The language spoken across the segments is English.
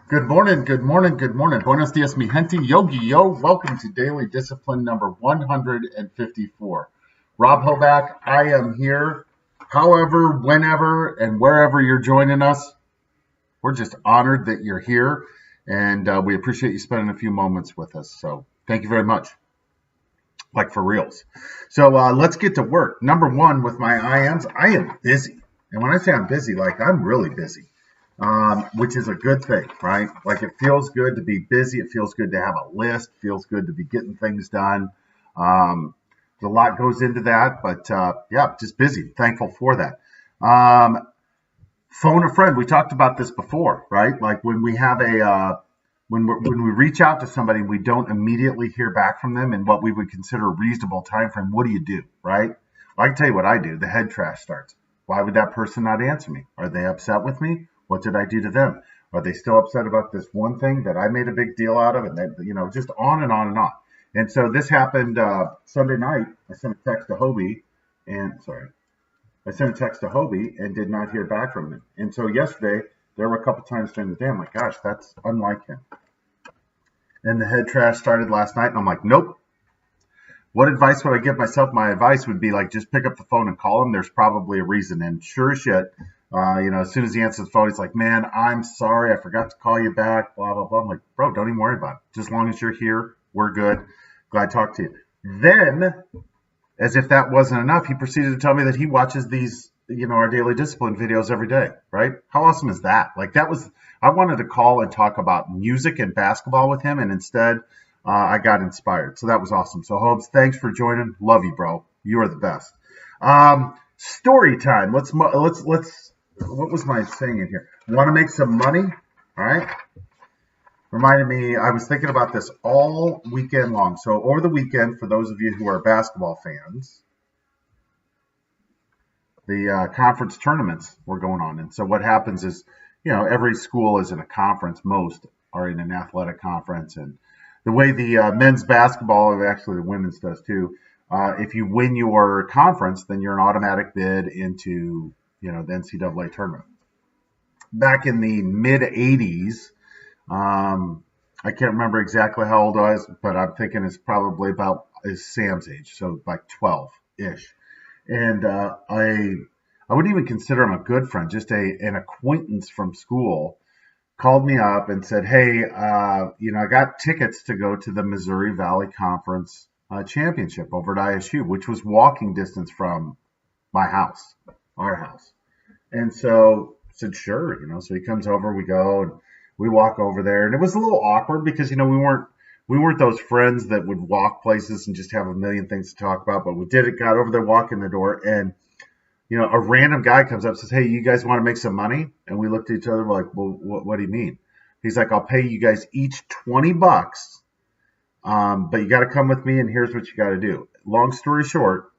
Good morning, good morning, good morning. Buenos dias, mi gente. Yogi, yo. Welcome to Daily Discipline number 154. Rob Hoback, I am here. However, whenever, and wherever you're joining us, we're just honored that you're here, and we appreciate you spending a few moments with us. So thank you very much, like for reals. So let's get to work. Number one with my IMs, I am busy. And when I say I'm busy, like I'm really busy. Which is a good thing, right? Like it feels good to be busy. It feels good to have a list. It feels good to be getting things done. A lot goes into that, but yeah, just busy. Thankful for that. Phone a friend. We talked about this before, right? Like when we have when we reach out to somebody, we don't immediately hear back from them in what we would consider a reasonable time frame. What do? Right? Well, I can tell you what I do. The head trash starts. Why would that person not answer me? Are they upset with me? What did I do to them? Are they still upset about this one thing that I made a big deal out of? And then, just on and on and on. And so this happened Sunday night. I sent a text to Hobie, and I sent a text to Hobie and did not hear back from him. And so yesterday, there were a couple times during the day, I'm like, gosh, that's unlike him. And the head trash started last night, and I'm like, nope. What advice would I give myself? My advice would be like, just pick up the phone and call him. There's probably a reason. And sure as shit, as soon as he answers the phone, he's like, man, I'm sorry. I forgot to call you back, blah, blah, blah. I'm like, bro, don't even worry about it. Just as long as you're here, we're good. Glad to talk to you. Then, as if that wasn't enough, he proceeded to tell me that he watches these, our daily discipline videos every day, right? How awesome is that? Like I wanted to call and talk about music and basketball with him, and instead I got inspired. So that was awesome. So Hobbs, thanks for joining. Love you, bro. You are the best. Story time. Let's. What was my saying in here? Want to make some money? All right. Reminded me, I was thinking about this all weekend long. So over the weekend, for those of you who are basketball fans, the conference tournaments were going on. And so what happens is, every school is in a conference. Most are in an athletic conference. And the way the men's basketball, actually the women's does too, if you win your conference, then you're an automatic bid into, the NCAA tournament. Back in the mid 80s, I can't remember exactly how old I was, but I'm thinking it's probably about Sam's age, so like 12-ish. And I wouldn't even consider him a good friend, just an acquaintance from school. Called me up and said, hey, I got tickets to go to the Missouri Valley Conference Championship over at ISU, which was walking distance from my house, our house. And so I said, sure, so he comes over, we go, and we walk over there. And it was a little awkward because, we weren't those friends that would walk places and just have a million things to talk about. But we did it, got over there, walk in the door, and a random guy comes up and says, hey, you guys want to make some money? And we looked at each other, we're like, well, what do you mean? He's like, I'll pay you guys each $20, but you got to come with me, and here's what you got to do. Long story short,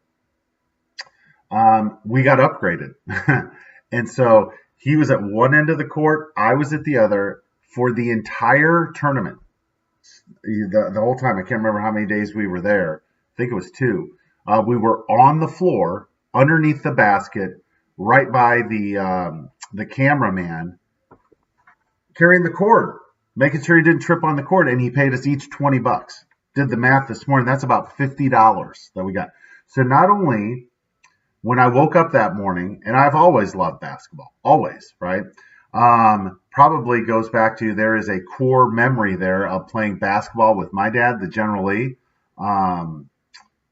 we got upgraded. And so he was at one end of the court, I was at the other for the entire tournament. The whole time, I can't remember how many days we were there. I think it was 2. We were on the floor, underneath the basket, right by the cameraman, carrying the cord, making sure he didn't trip on the cord, and he paid us each $20. Did the math this morning. That's about $50 that we got. So not only when I woke up that morning, and I've always loved basketball, always, right? Probably goes back to there is a core memory there of playing basketball with my dad, the General Lee, and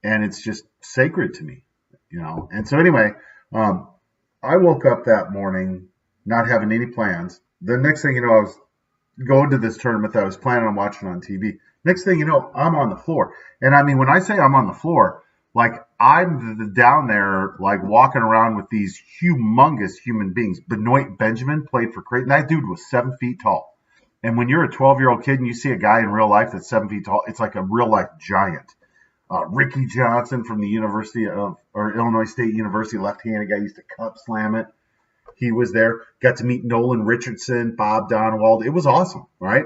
it's just sacred to me. And so anyway, I woke up that morning not having any plans. The next thing you know, I was going to this tournament that I was planning on watching on TV. Next thing you know, I'm on the floor. And I mean, when I say I'm on the floor, like I'm down there, like walking around with these humongous human beings. Benoit Benjamin played for Creighton. That dude was 7 feet tall. And when you're a 12-year-old kid and you see a guy in real life that's 7 feet tall, it's like a real life giant. Ricky Johnson from the Illinois State University, left-handed guy, used to cup slam it. He was there. Got to meet Nolan Richardson, Bob Donewald. It was awesome, right?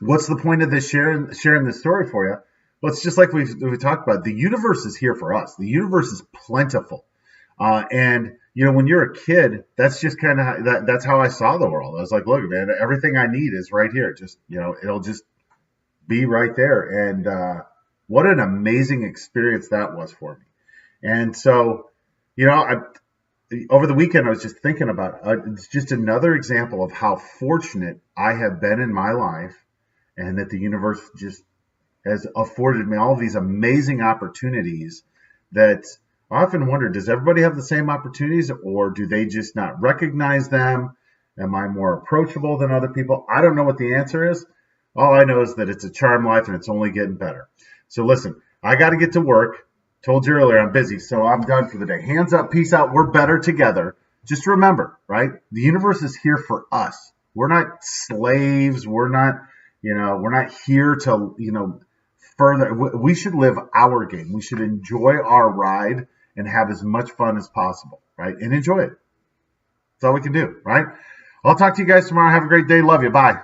What's the point of this sharing this story for you? Well, it's just like we talked about. The universe is here for us. The universe is plentiful. And when you're a kid, that's just kind of that's how I saw the world. I was like, look, man, everything I need is right here. Just it'll just be right there. And what an amazing experience that was for me. And so, over the weekend, I was just thinking about it's just another example of how fortunate I have been in my life, and that the universe just has afforded me all these amazing opportunities that I often wonder, does everybody have the same opportunities, or do they just not recognize them? Am I more approachable than other people? I don't know what the answer is. All I know is that it's a charmed life and it's only getting better. So listen, I got to get to work. Told you earlier, I'm busy, so I'm done for the day. Hands up, peace out. We're better together. Just remember, right? The universe is here for us. We're not slaves. We're not here to, further. We should live our game. We should enjoy our ride and have as much fun as possible, right? And enjoy it. That's all we can do, right? I'll talk to you guys tomorrow. Have a great day. Love you. Bye.